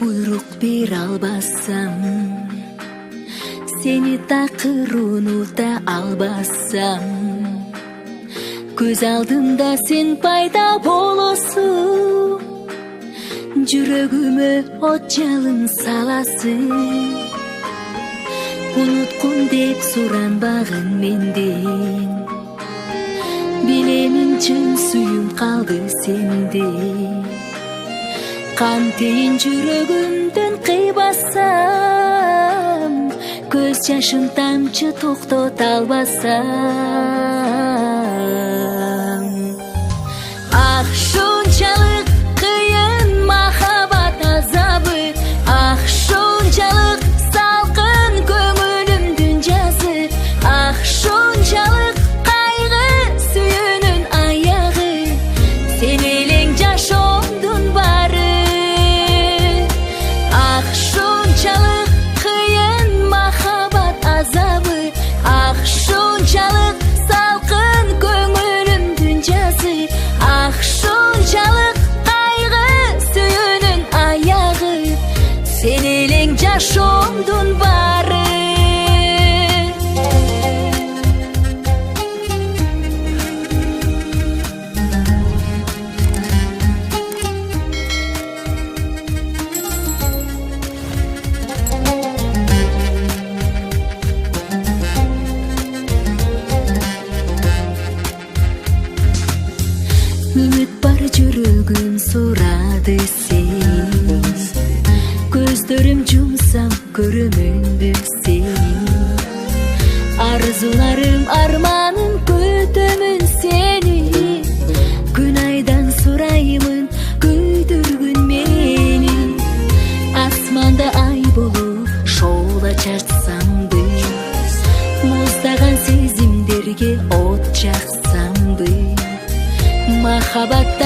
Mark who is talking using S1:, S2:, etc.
S1: буйрук бере албасам, сени такыр унута албасам, көз алдымда сен пайда болосуң, жүрөгүмө от жалын саласың. Уnutkun деп суранбагын менден, билемин чын сүйүм калды сенде. Кантейин жүрөгүмдөн кыйбасам, көз жашым тамчы токтото албасам. Ах, шунчалык кыйын махабат азабы, ах, шунчалык салкын көңүлүмдүн жазы, ах, шунчалык кайгы сүйүүнүн аягы, сен элең жашоомдун баары. Ах, шунчалык кыйын махабат азабы, ах, шунчалык салкын көңүлүмдүн жазы, ах, шунчалык кайгы сүйүүнүн аягы, сен элең жашоомдун баары. Үмүт бар жүрөгүм сурады сен, көздөрүм жумсам көрөмүнбү сен. Арзуларым арманым көтөмүн сени, күн айдан сураймын күйдүргүн мени. Асманда ай болуп шоола чачсамбы, муздаган сезимдерге от жаксамбы. Махабат